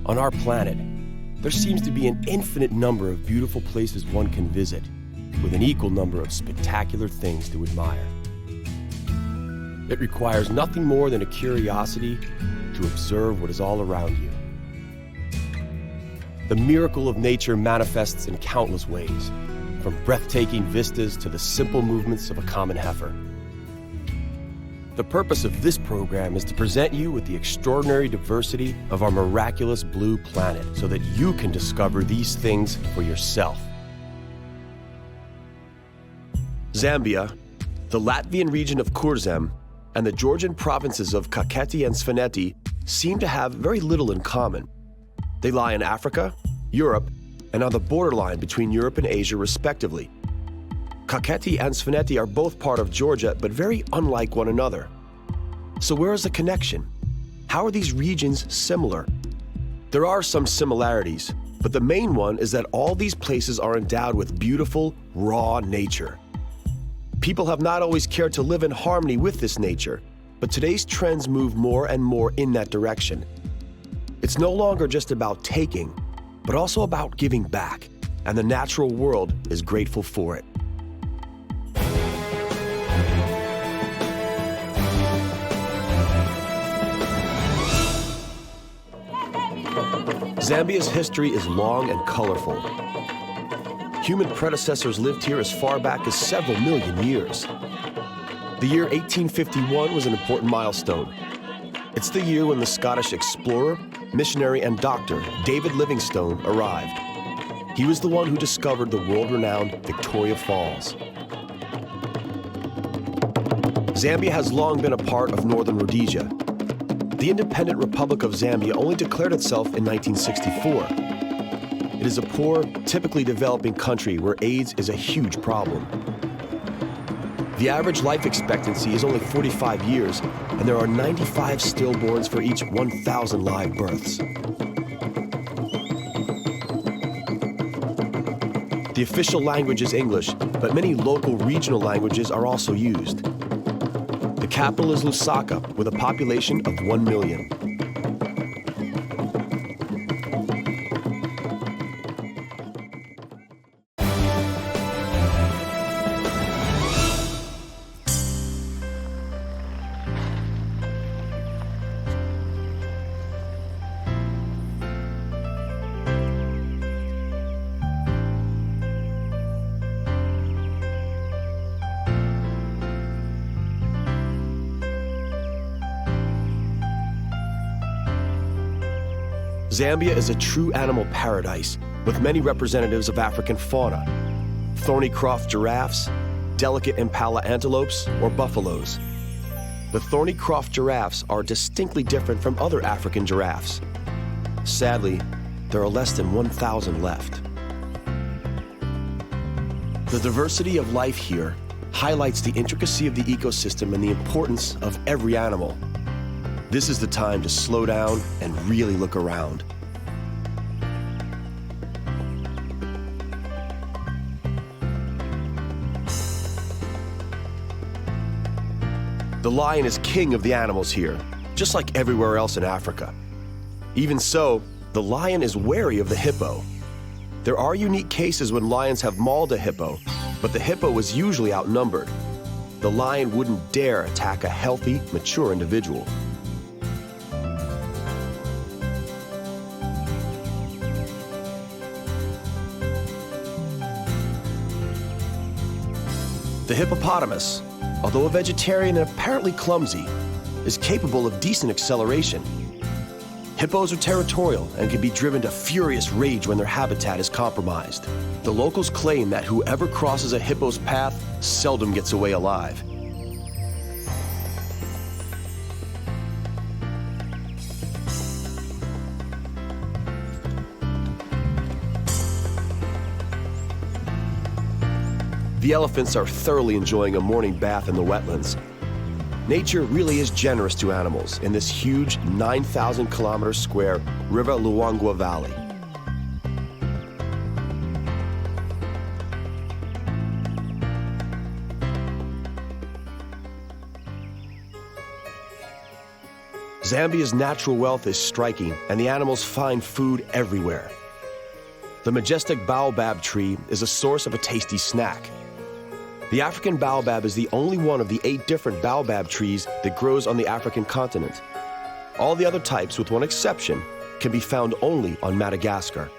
On our planet, there seems to be an infinite number of beautiful places one can visit, with an equal number of spectacular things to admire. It requires nothing more than a curiosity to observe what is all around you. The miracle of nature manifests in countless ways, from breathtaking vistas to the simple movements of a common heifer. The purpose of this program is to present you with the extraordinary diversity of our miraculous blue planet so that you can discover these things for yourself. Zambia, the Latvian region of Kurzeme, and the Georgian provinces of Kakheti and Svaneti seem to have very little in common. They lie in Africa, Europe, and on the borderline between Europe and Asia, respectively. Kakheti and Svaneti are both part of Georgia, but very unlike one another. So where is the connection? How are these regions similar? There are some similarities, but the main one is that all these places are endowed with beautiful, raw nature. People have not always cared to live in harmony with this nature, but today's trends move more and more in that direction. It's no longer just about taking, but also about giving back, and the natural world is grateful for it. Zambia's history is long and colorful. Human predecessors lived here as far back as several million years. The year 1851 was an important milestone. It's the year when the Scottish explorer, missionary, and doctor David Livingstone arrived. He was the one who discovered the world-renowned Victoria Falls. Zambia has long been a part of northern Rhodesia. The independent Republic of Zambia only declared itself in 1964. It is a poor, typically developing country where AIDS is a huge problem. The average life expectancy is only 45 years, and there are 95 stillborns for each 1,000 live births. The official language is English, but many local regional languages are also used. The capital is Lusaka, with a population of 1 million. Zambia is a true animal paradise with many representatives of African fauna: thorny-croft giraffes, delicate impala antelopes, or buffaloes. The thorny-croft giraffes are distinctly different from other African giraffes. Sadly, there are less than 1,000 left. The diversity of life here highlights the intricacy of the ecosystem and the importance of every animal. This is the time to slow down and really look around. The lion is king of the animals here, just like everywhere else in Africa. Even so, the lion is wary of the hippo. There are unique cases when lions have mauled a hippo, but the hippo was usually outnumbered. The lion wouldn't dare attack a healthy, mature individual. The hippopotamus, although a vegetarian and apparently clumsy, is capable of decent acceleration. Hippos are territorial and can be driven to furious rage when their habitat is compromised. The locals claim that whoever crosses a hippo's path seldom gets away alive. The elephants are thoroughly enjoying a morning bath in the wetlands. Nature really is generous to animals in this huge 9,000-kilometer square River Luangwa Valley. Zambia's natural wealth is striking, and the animals find food everywhere. The majestic baobab tree is a source of a tasty snack. The African baobab is the only one of the 8 different baobab trees that grows on the African continent. All the other types, with one exception, can be found only on Madagascar.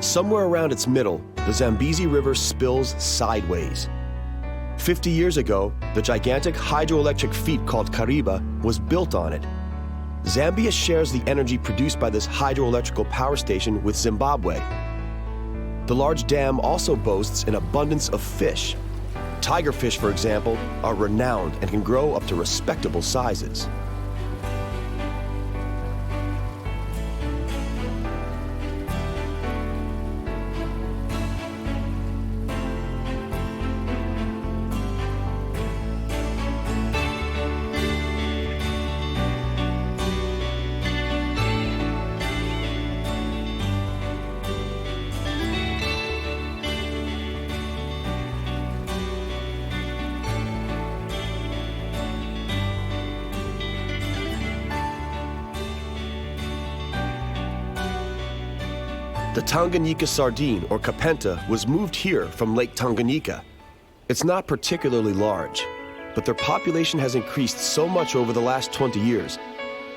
Somewhere around its middle, the Zambezi River spills sideways. 50 years ago, the gigantic hydroelectric feat called Kariba was built on it. Zambia shares the energy produced by this hydroelectrical power station with Zimbabwe. The large dam also boasts an abundance of fish. Tigerfish, for example, are renowned and can grow up to respectable sizes. The Tanganyika sardine, or kapenta, was moved here from Lake Tanganyika. It's not particularly large, but their population has increased so much over the last 20 years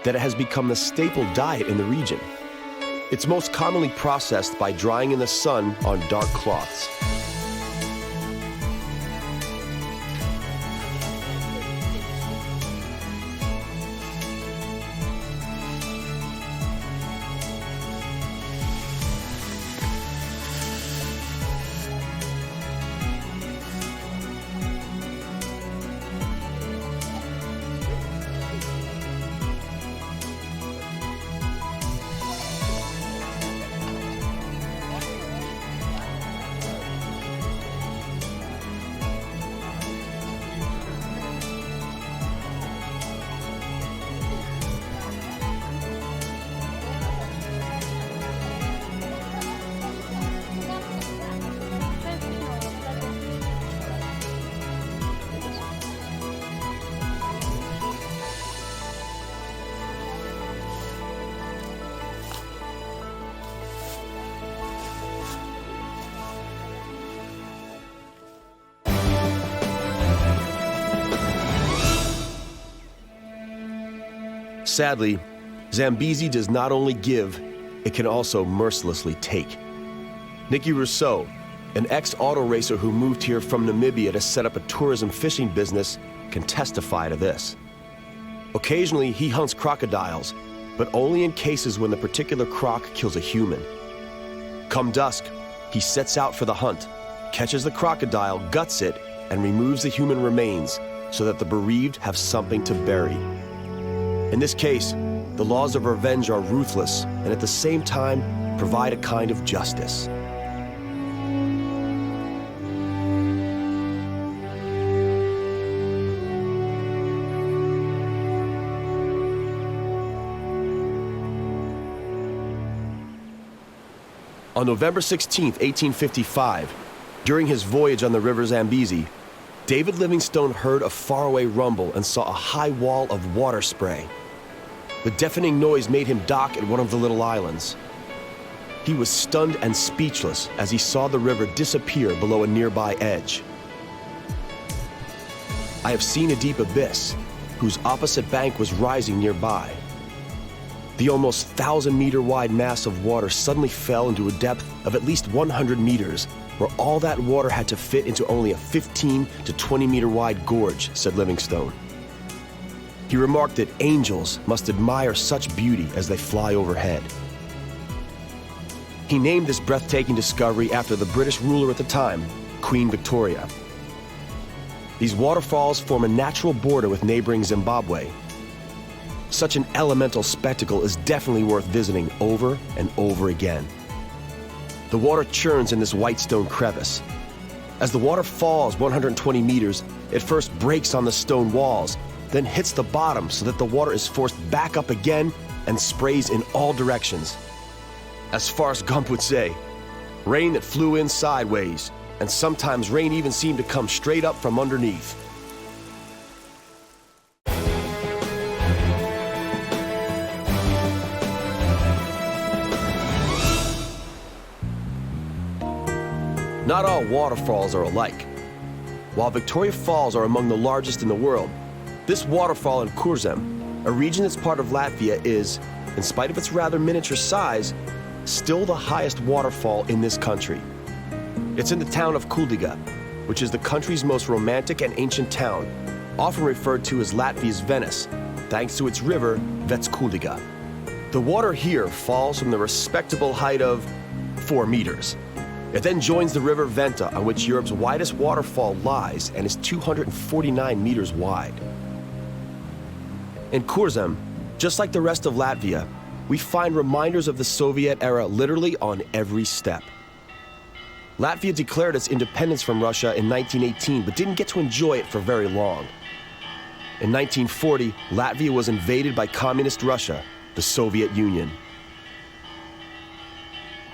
that it has become the staple diet in the region. It's most commonly processed by drying in the sun on dark cloths. Sadly, Zambezi does not only give, it can also mercilessly take. Nicky Rousseau, an ex-auto racer who moved here from Namibia to set up a tourism fishing business, can testify to this. Occasionally, he hunts crocodiles, but only in cases when the particular croc kills a human. Come dusk, he sets out for the hunt, catches the crocodile, guts it, and removes the human remains so that the bereaved have something to bury. In this case, the laws of revenge are ruthless and at the same time provide a kind of justice. On November 16, 1855, during his voyage on the river Zambezi, David Livingstone heard a faraway rumble and saw a high wall of water spray. The deafening noise made him dock at one of the little islands. He was stunned and speechless as he saw the river disappear below a nearby edge. I have seen a deep abyss, whose opposite bank was rising nearby. The almost 1,000-meter wide mass of water suddenly fell into a depth of at least 100 meters, where all that water had to fit into only a 15 to 20-meter wide gorge, said Livingstone. He remarked that angels must admire such beauty as they fly overhead. He named this breathtaking discovery after the British ruler at the time, Queen Victoria. These waterfalls form a natural border with neighboring Zimbabwe. Such an elemental spectacle is definitely worth visiting over and over again. The water churns in this white stone crevice. As the water falls 120 meters, it first breaks on the stone walls, then hits the bottom so that the water is forced back up again and sprays in all directions. As Forrest Gump would say, rain that flew in sideways, and sometimes rain even seemed to come straight up from underneath. Not all waterfalls are alike. While Victoria Falls are among the largest in the world, this waterfall in Kurzeme, a region that's part of Latvia, is, in spite of its rather miniature size, still the highest waterfall in this country. It's in the town of Kuldiga, which is the country's most romantic and ancient town, often referred to as Latvia's Venice, thanks to its river, Vetskuldiga. The water here falls from the respectable height of 4 meters. It then joins the river Venta, on which Europe's widest waterfall lies and is 249 meters wide. In Kurzeme, just like the rest of Latvia, we find reminders of the Soviet era literally on every step. Latvia declared its independence from Russia in 1918, but didn't get to enjoy it for very long. In 1940, Latvia was invaded by communist Russia, the Soviet Union.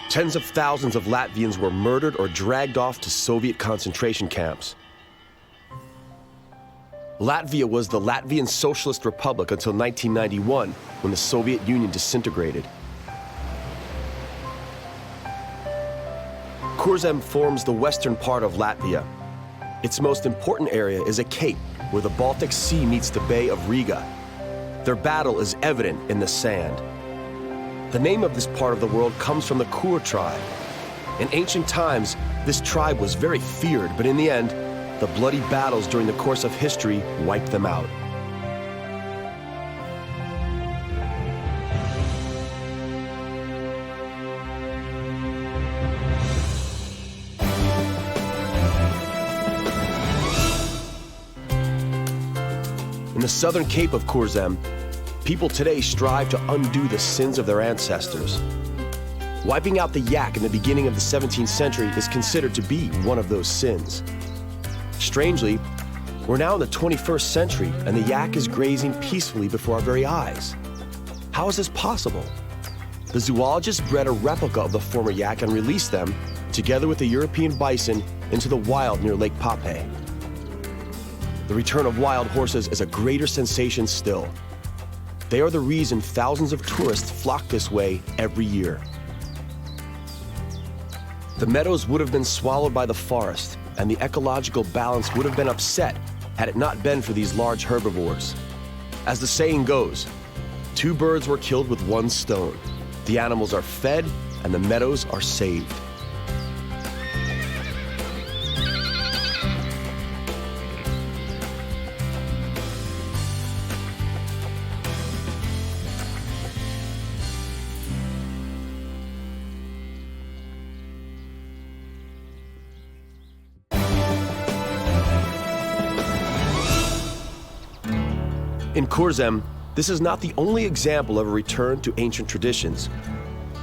Tens of thousands of Latvians were murdered or dragged off to Soviet concentration camps. Latvia was the Latvian Socialist Republic until 1991, when the Soviet Union disintegrated. Kurzeme forms the western part of Latvia. Its most important area is a cape where the Baltic Sea meets the Bay of Riga. Their battle is evident in the sand. The name of this part of the world comes from the Kur tribe. In ancient times, this tribe was very feared, but in the end, the bloody battles during the course of history wiped them out. In the southern cape of Kurzeme, people today strive to undo the sins of their ancestors. Wiping out the yak in the beginning of the 17th century is considered to be one of those sins. Strangely, we're now in the 21st century and the yak is grazing peacefully before our very eyes. How is this possible? The zoologists bred a replica of the former yak and released them, together with the European bison, into the wild near Lake Pape. The return of wild horses is a greater sensation still. They are the reason thousands of tourists flock this way every year. The meadows would have been swallowed by the forest, and the ecological balance would have been upset had it not been for these large herbivores. As the saying goes, 2 birds were killed with 1 stone. The animals are fed, and the meadows are saved. In Kurzeme, this is not the only example of a return to ancient traditions.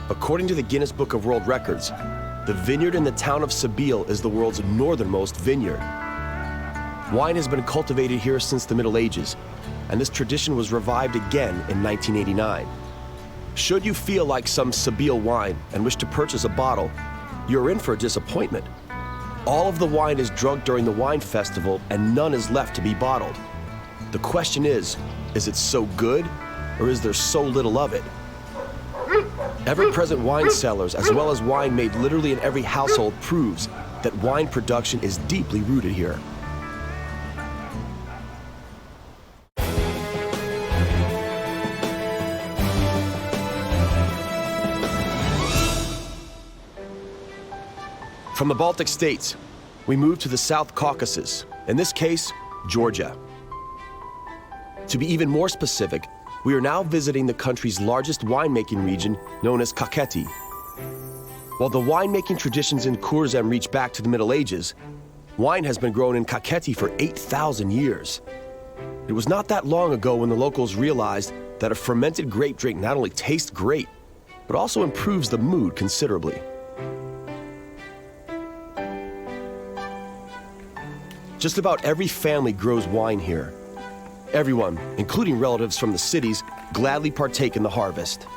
According to the Guinness Book of World Records, the vineyard in the town of Sabil is the world's northernmost vineyard. Wine has been cultivated here since the Middle Ages, and this tradition was revived again in 1989. Should you feel like some Sabil wine and wish to purchase a bottle, you're in for a disappointment. All of the wine is drunk during the wine festival and none is left to be bottled. The question is it so good, or is there so little of it? Ever-present wine cellars, as well as wine made literally in every household, proves that wine production is deeply rooted here. From the Baltic states, we move to the South Caucasus, in this case, Georgia. To be even more specific, we are now visiting the country's largest winemaking region, known as Kakheti. While the winemaking traditions in Kurzeme reach back to the Middle Ages, wine has been grown in Kakheti for 8,000 years. It was not that long ago when the locals realized that a fermented grape drink not only tastes great, but also improves the mood considerably. Just about every family grows wine here. Everyone, including relatives from the cities, gladly partake in the harvest.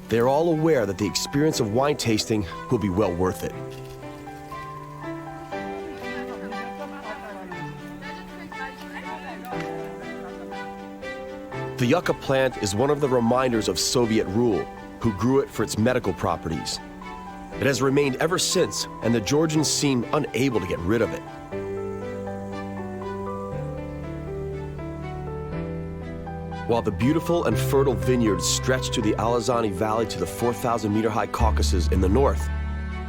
They are all aware that the experience of wine tasting will be well worth it. The yucca plant is one of the reminders of Soviet rule, who grew it for its medical properties. It has remained ever since, and the Georgians seem unable to get rid of it. While the beautiful and fertile vineyards stretch to the Alazani Valley to the 4,000-meter-high Caucasus in the north,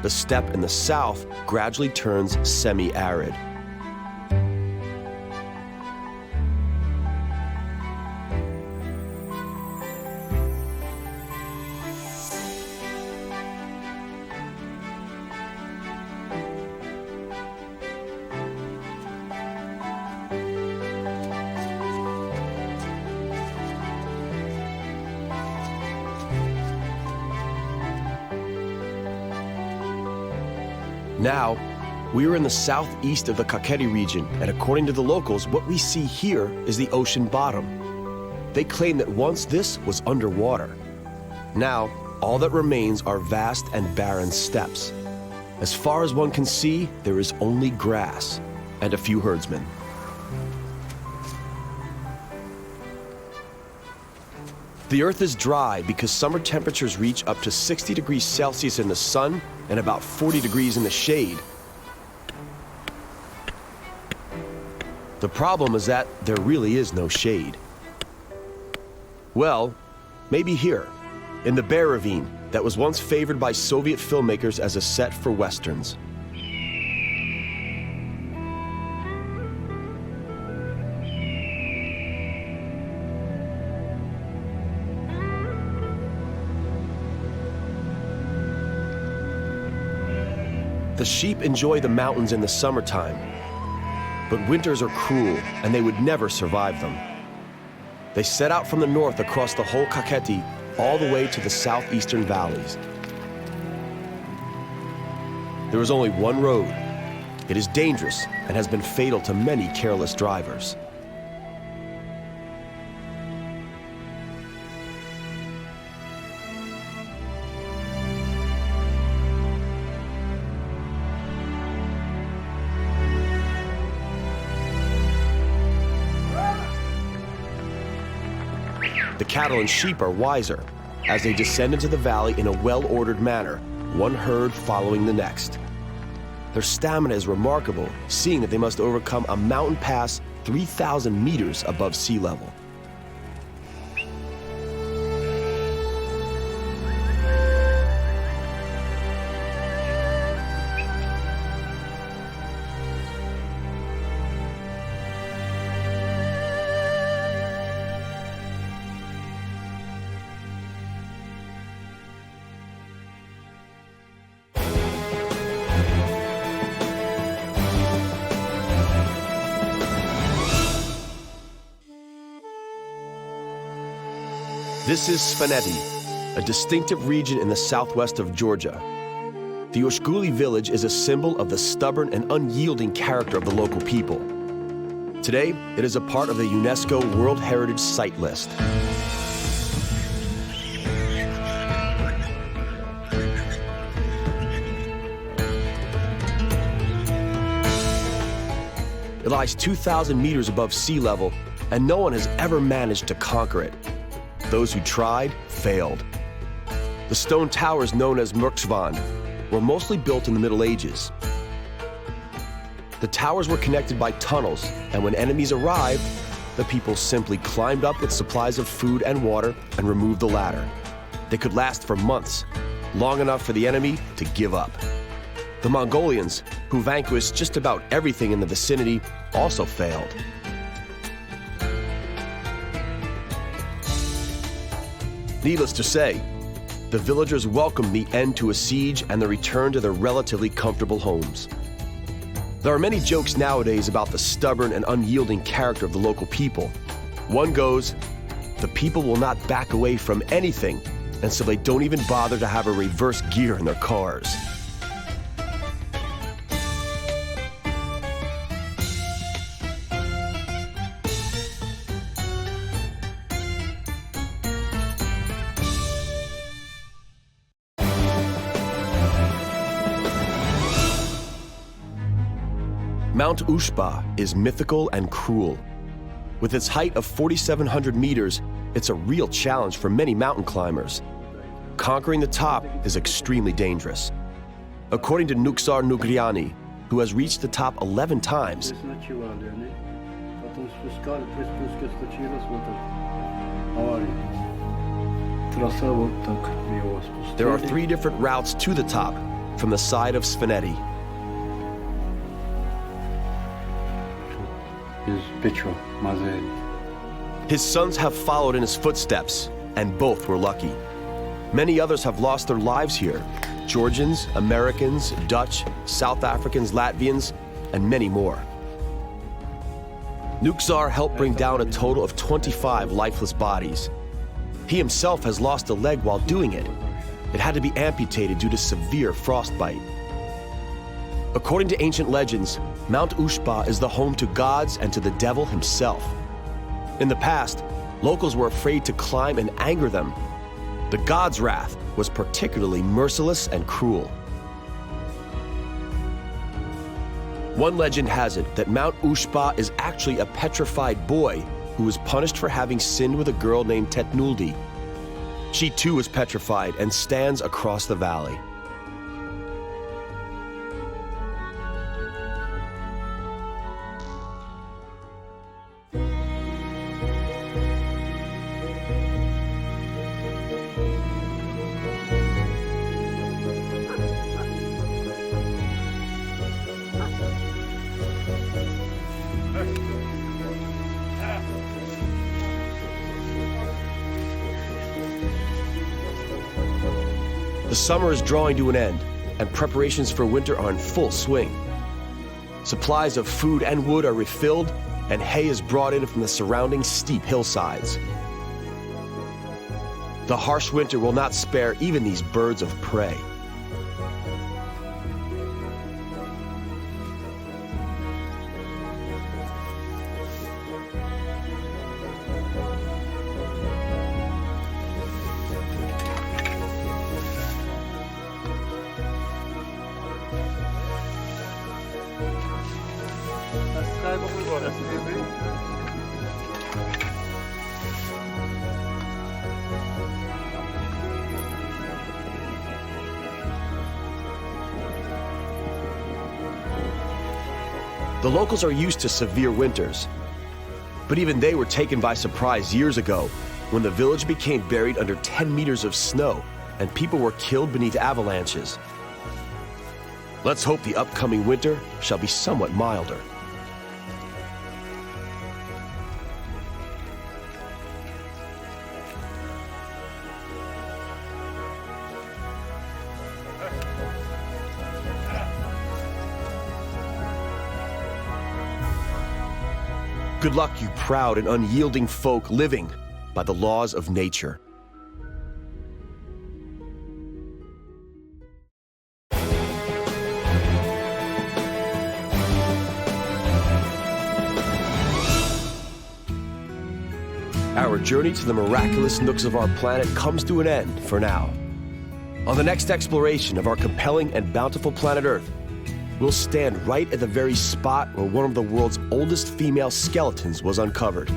the steppe in the south gradually turns semi-arid. Now, we are in the southeast of the Kakheti region, and according to the locals, what we see here is the ocean bottom. They claim that once this was underwater. Now, all that remains are vast and barren steppes. As far as one can see, there is only grass and a few herdsmen. The earth is dry because summer temperatures reach up to 60 degrees Celsius in the sun and about 40 degrees in the shade. The problem is that there really is no shade. Well, maybe here, in the Bear Ravine that was once favored by Soviet filmmakers as a set for westerns. The sheep enjoy the mountains in the summertime, but winters are cruel and they would never survive them. They set out from the north across the whole Kakheti all the way to the southeastern valleys. There is only one road. It is dangerous and has been fatal to many careless drivers. The cattle and sheep are wiser as they descend into the valley in a well-ordered manner, one herd following the next. Their stamina is remarkable, seeing that they must overcome a mountain pass 3,000 meters above sea level. This is Svaneti, a distinctive region in the southwest of Georgia. The Oshguli village is a symbol of the stubborn and unyielding character of the local people. Today, it is a part of the UNESCO World Heritage Site list. It lies 2,000 meters above sea level, and no one has ever managed to conquer it. Those who tried failed. The stone towers known as Murksvan were mostly built in the Middle Ages. The towers were connected by tunnels, and when enemies arrived, the people simply climbed up with supplies of food and water and removed the ladder. They could last for months, long enough for the enemy to give up. The Mongolians, who vanquished just about everything in the vicinity, also failed. Needless to say, the villagers welcomed the end to a siege and the return to their relatively comfortable homes. There are many jokes nowadays about the stubborn and unyielding character of the local people. One goes, the people will not back away from anything, and so they don't even bother to have a reverse gear in their cars. Mount Ushba is mythical and cruel. With its height of 4,700 meters, it's a real challenge for many mountain climbers. Conquering the top is extremely dangerous. According to Nuksar Nugriani, who has reached the top 11 times, there are 3 different routes to the top from the side of Svaneti. His sons have followed in his footsteps, and both were lucky. Many others have lost their lives here: Georgians, Americans, Dutch, South Africans, Latvians, and many more. Nuksar helped bring down a total of 25 lifeless bodies. He himself has lost a leg while doing it. It had to be amputated due to severe frostbite. According to ancient legends, Mount Ushba is the home to gods and to the devil himself. In the past, locals were afraid to climb and anger them. The god's wrath was particularly merciless and cruel. One legend has it that Mount Ushba is actually a petrified boy who was punished for having sinned with a girl named Tetnuldi. She too is petrified and stands across the valley. The summer is drawing to an end, and preparations for winter are in full swing. Supplies of food and wood are refilled, and hay is brought in from the surrounding steep hillsides. The harsh winter will not spare even these birds of prey. The locals are used to severe winters, but even they were taken by surprise years ago when the village became buried under 10 meters of snow and people were killed beneath avalanches. Let's hope the upcoming winter shall be somewhat milder. Good luck, you proud and unyielding folk living by the laws of nature. Our journey to the miraculous nooks of our planet comes to an end for now. On the next exploration of our compelling and bountiful planet Earth, we'll stand right at the very spot where one of the world's oldest female skeletons was uncovered.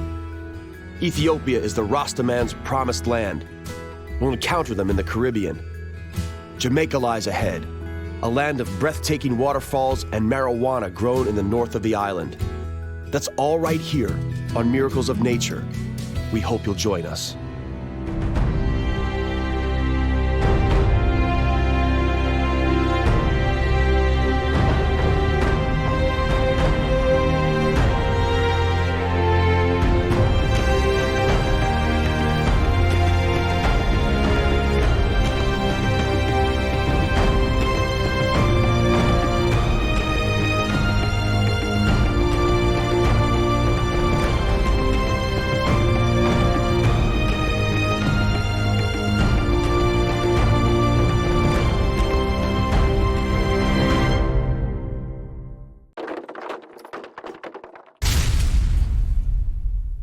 Ethiopia is the Rasta man's promised land. we'll encounter them in the Caribbean. Jamaica lies ahead, a land of breathtaking waterfalls and marijuana grown in the north of the island. That's all right here on Miracles of Nature. We hope you'll join us.